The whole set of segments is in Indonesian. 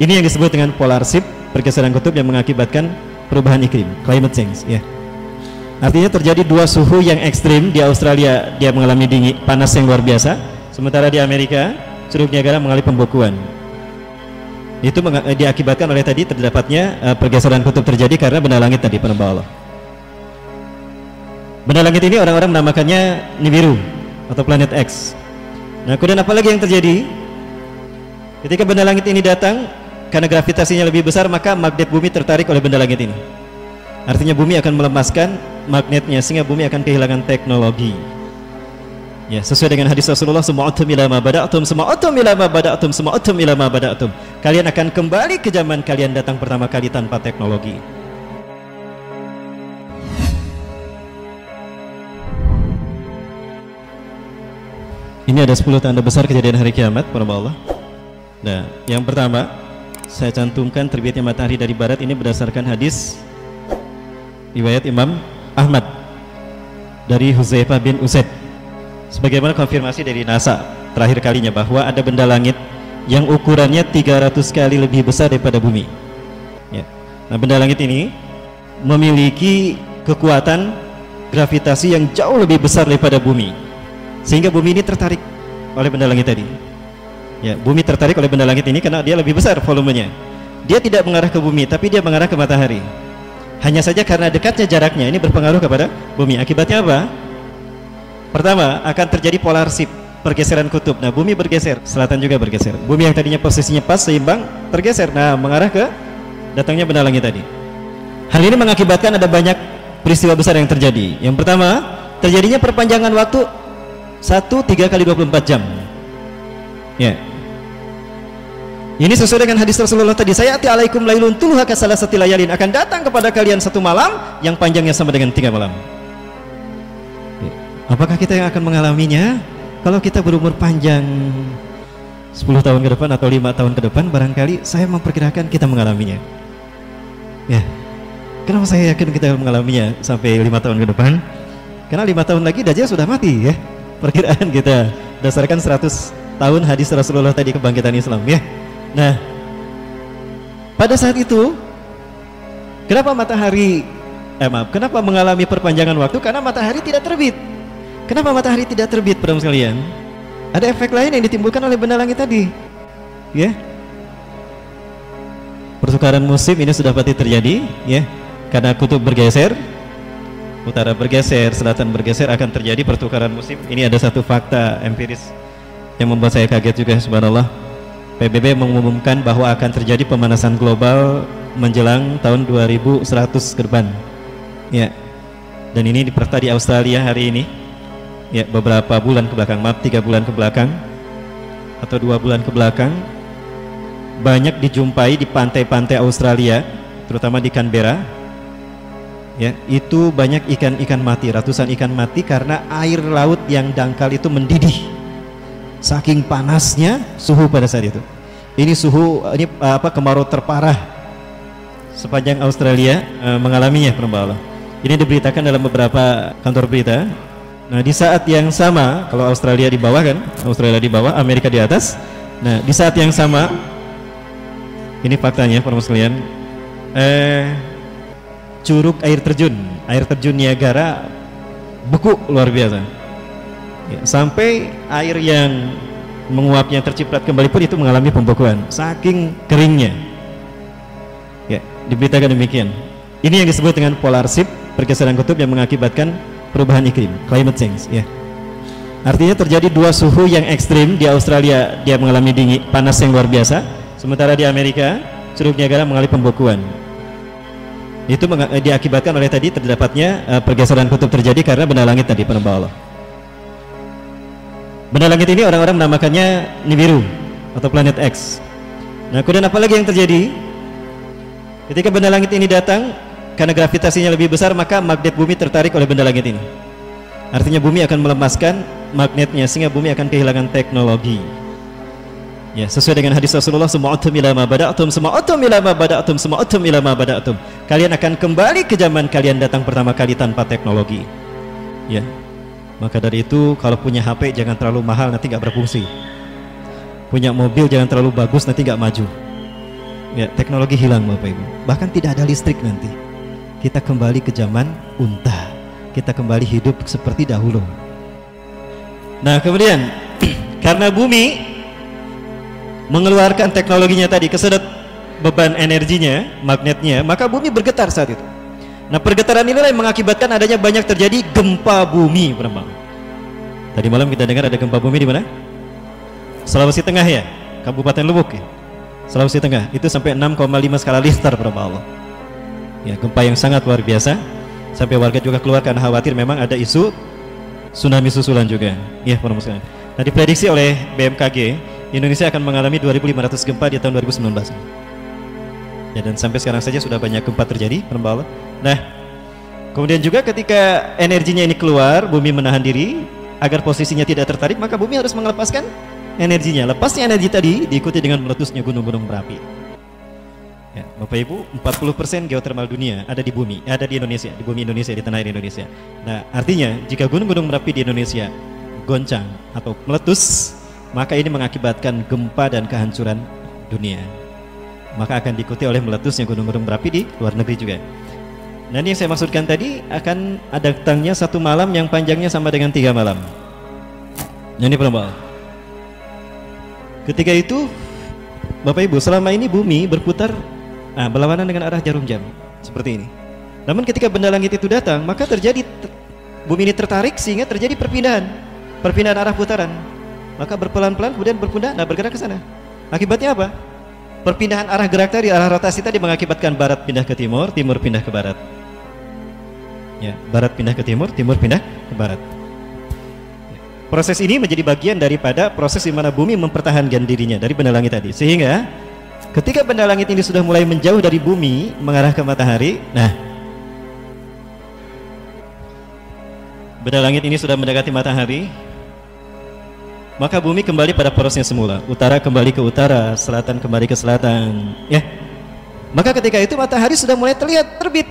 Ini yang disebut dengan polar shift, pergeseran kutub yang mengakibatkan perubahan iklim, climate change, ya. Artinya terjadi dua suhu yang ekstrim. Di Australia dia mengalami dingin, panas yang luar biasa, sementara di Amerika Curug Niagara mengalami pembekuan. Itu diakibatkan oleh tadi terdapatnya pergeseran kutub terjadi karena benda langit tadi, penambah Allah. Benda langit ini orang-orang menamakannya Nibiru atau planet X. Nah, kemudian apa lagi yang terjadi? Ketika benda langit ini datang, karena gravitasinya lebih besar, maka magnet bumi tertarik oleh benda langit ini. Artinya bumi akan melemaskan magnetnya sehingga bumi akan kehilangan teknologi. Ya, sesuai dengan hadis Rasulullah, suma'utum ila ma bada'tum, suma'utum ila ma bada'tum, suma'utum ila ma bada'tum. Kalian akan kembali ke zaman kalian datang pertama kali tanpa teknologi. Ini ada 10 tanda besar kejadian hari kiamat, para Allah. Nah, yang pertama saya cantumkan terbitnya matahari dari barat. Ini berdasarkan hadis riwayat Imam Ahmad dari Huzaifah bin Usaid, sebagaimana konfirmasi dari NASA terakhir kalinya bahwa ada benda langit yang ukurannya 300 kali lebih besar daripada bumi, ya. Nah, benda langit ini memiliki kekuatan gravitasi yang jauh lebih besar daripada bumi, sehingga bumi ini tertarik oleh benda langit tadi. Ya, bumi tertarik oleh benda langit ini karena dia lebih besar volumenya. Dia tidak mengarah ke bumi, tapi dia mengarah ke matahari. Hanya saja karena dekatnya jaraknya ini berpengaruh kepada bumi. Akibatnya apa? Pertama, akan terjadi polar shift, pergeseran kutub. Nah, bumi bergeser, selatan juga bergeser. Bumi yang tadinya posisinya pas, seimbang, tergeser. Nah, mengarah ke datangnya benda langit tadi. Hal ini mengakibatkan ada banyak peristiwa besar yang terjadi. Yang pertama, terjadinya perpanjangan waktu 3 kali 24 jam. Ya. Ini sesuai dengan hadis Rasulullah tadi, sayati alaikum lailun tuluha kasalasati layalin, akan datang kepada kalian satu malam yang panjangnya sama dengan 3 malam. Ya. Apakah kita yang akan mengalaminya? Kalau kita berumur panjang 10 tahun ke depan atau 5 tahun ke depan, barangkali saya memperkirakan kita mengalaminya. Ya. Kenapa saya yakin kita mengalaminya sampai 5 tahun ke depan? Karena 5 tahun lagi Dajjal sudah mati, ya. Perkiraan kita berdasarkan 100 tahun hadis Rasulullah tadi kebangkitan Islam, ya. Nah, pada saat itu kenapa kenapa mengalami perpanjangan waktu? Karena matahari tidak terbit. Kenapa matahari tidak terbit, para sekalian? Ada efek lain yang ditimbulkan oleh benda langit tadi, ya. Pertukaran musim ini sudah pasti terjadi, ya. Karena kutub bergeser, utara bergeser, selatan bergeser, akan terjadi pertukaran musim. Ini ada satu fakta empiris yang membuat saya kaget juga, subhanallah. PBB mengumumkan bahwa akan terjadi pemanasan global menjelang tahun 2100 ke depan, ya. Dan ini diperta di Australia hari ini, ya, beberapa bulan ke belakang, 3 bulan ke belakang atau 2 bulan ke belakang, banyak dijumpai di pantai-pantai Australia, terutama di Canberra, ya, itu banyak ikan-ikan mati, ratusan ikan mati karena air laut yang dangkal itu mendidih. Saking panasnya suhu pada saat itu. Ini kemarau terparah sepanjang Australia mengalaminya, penambah Allah. Ini diberitakan dalam beberapa kantor berita. Nah, di saat yang sama, kalau Australia di bawah kan, Australia di bawah, Amerika di atas. Nah, di saat yang sama, ini faktanya, para sekalian, curug air terjun Niagara beku luar biasa. Ya, sampai air yang menguapnya terciprat kembali pun itu mengalami pembekuan saking keringnya, ya, diberitakan demikian. Ini yang disebut dengan polar shift, pergeseran kutub yang mengakibatkan perubahan iklim, climate change, ya. Artinya terjadi dua suhu yang ekstrim. Di Australia dia mengalami dingin, panas yang luar biasa, sementara di Amerika Curug Niagara mengalami pembekuan. Itu diakibatkan oleh tadi terdapatnya pergeseran kutub terjadi karena benda langit tadi, penambah Allah. Benda langit ini orang-orang menamakannya Nibiru atau planet X. Nah, kemudian apa lagi yang terjadi? Ketika benda langit ini datang, karena gravitasinya lebih besar, maka magnet bumi tertarik oleh benda langit ini. Artinya bumi akan melemaskan magnetnya sehingga bumi akan kehilangan teknologi. Ya, sesuai dengan hadis Rasulullah, suma'utum ila ma bada'tum, suma'utum ila ma bada'tum, suma'utum ila ma bada'tum. Kalian akan kembali ke zaman kalian datang pertama kali tanpa teknologi. Ya. Maka dari itu, kalau punya HP jangan terlalu mahal, nanti nggak berfungsi. Punya mobil jangan terlalu bagus, nanti nggak maju. Ya, teknologi hilang Bapak Ibu. Bahkan tidak ada listrik nanti. Kita kembali ke zaman unta. Kita kembali hidup seperti dahulu. Nah, kemudian karena bumi mengeluarkan teknologinya tadi, kesedot beban energinya, magnetnya, maka bumi bergetar saat itu. Nah, pergetaran inilah yang mengakibatkan adanya banyak terjadi gempa bumi, Bang. Tadi malam kita dengar ada gempa bumi di mana? Sulawesi Tengah ya, Kabupaten Luwuk ya. Sulawesi Tengah itu sampai 6,5 skala Richter, Allah. Ya, gempa yang sangat luar biasa. Sampai warga juga keluar karena khawatir memang ada isu tsunami susulan juga. Ya, para muslimin. Nah, diprediksi oleh BMKG, Indonesia akan mengalami 2.500 gempa di tahun 2019. Ya, dan sampai sekarang saja sudah banyak gempa terjadi, Allah. Nah, kemudian juga ketika energinya ini keluar, bumi menahan diri agar posisinya tidak tertarik, maka bumi harus melepaskan energinya. Lepasnya energi tadi diikuti dengan meletusnya gunung-gunung berapi. Ya, Bapak Ibu, 40% geotermal dunia ada di bumi, ada di Indonesia, di bumi Indonesia, di tanah air Indonesia. Nah, artinya jika gunung-gunung berapi di Indonesia goncang atau meletus, maka ini mengakibatkan gempa dan kehancuran dunia. Maka akan diikuti oleh meletusnya gunung-gunung berapi di luar negeri juga. Nah, ini yang saya maksudkan tadi, akan ada datangnya satu malam yang panjangnya sama dengan 3 malam. Nah, ini penumpang. Ketika itu, Bapak Ibu, selama ini bumi berputar berlawanan dengan arah jarum jam, seperti ini. Namun ketika benda langit itu datang, maka terjadi bumi ini tertarik sehingga terjadi perpindahan arah putaran. Maka berpelan-pelan kemudian bergerak ke sana. Akibatnya apa? Perpindahan arah gerak tadi, arah rotasi tadi mengakibatkan barat pindah ke timur, timur pindah ke barat. Ya, barat pindah ke timur, timur pindah ke barat. Proses ini menjadi bagian daripada proses di mana bumi mempertahankan dirinya dari benda langit tadi. Sehingga ketika benda langit ini sudah mulai menjauh dari bumi mengarah ke matahari, nah, benda langit ini sudah mendekati matahari, maka bumi kembali pada porosnya semula. Utara kembali ke utara, selatan kembali ke selatan, ya. Maka ketika itu matahari sudah mulai terlihat terbit.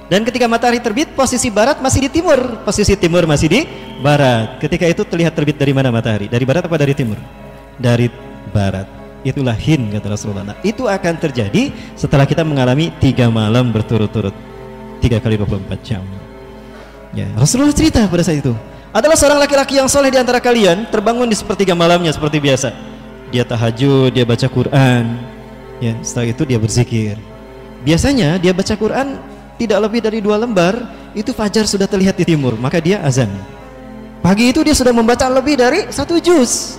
Dan ketika matahari terbit, posisi barat masih di timur, posisi timur masih di barat. Ketika itu terlihat terbit dari mana matahari? Dari barat apa dari timur? Dari barat. Itulah hin, kata Rasulullah. Nah, itu akan terjadi setelah kita mengalami 3 malam berturut-turut, 3 kali 24 jam. Ya, Rasulullah cerita pada saat itu. Adalah seorang laki-laki yang soleh di antara kalian, terbangun di sepertiga malamnya seperti biasa. Dia tahajud, dia baca Quran. Ya, setelah itu dia berzikir. Biasanya dia baca Quran tidak lebih dari 2 lembar, itu fajar sudah terlihat di timur, maka dia azan. Pagi itu dia sudah membaca lebih dari 1 juz,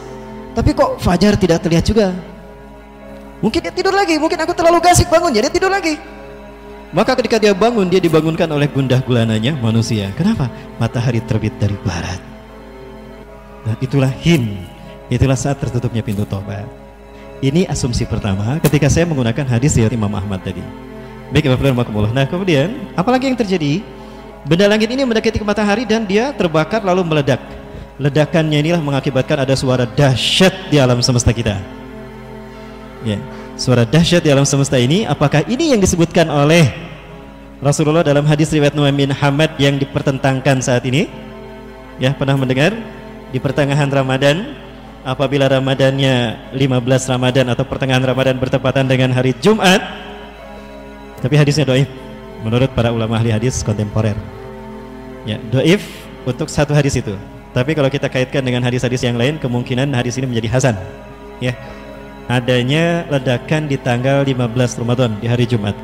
tapi kok fajar tidak terlihat juga. Mungkin dia tidur lagi, mungkin aku terlalu gasik bangun, jadi dia tidur lagi. Maka ketika dia bangun, dia dibangunkan oleh gundah gulananya manusia. Kenapa? Matahari terbit dari barat. Nah, itulah hin, itulah saat tertutupnya pintu tobat. Ini asumsi pertama ketika saya menggunakan hadis riwayat Imam Ahmad tadi. Baik, Bapak. Nah, kemudian apalagi yang terjadi? Benda langit ini mendekati ke matahari dan dia terbakar lalu meledak. Ledakannya inilah mengakibatkan ada suara dahsyat di alam semesta kita. Ya, suara dahsyat di alam semesta ini, apakah ini yang disebutkan oleh Rasulullah dalam hadis riwayat Nu'aim bin Hamad yang dipertentangkan saat ini? Ya, pernah mendengar? Di pertengahan Ramadan, apabila Ramadannya 15 Ramadan atau pertengahan Ramadan bertepatan dengan hari Jumat. Tapi hadisnya doif menurut para ulama ahli hadis kontemporer. Ya, doif untuk satu hadis itu. Tapi kalau kita kaitkan dengan hadis-hadis yang lain, kemungkinan hadis ini menjadi hasan. Ya, adanya ledakan di tanggal 15 Ramadan di hari Jumat.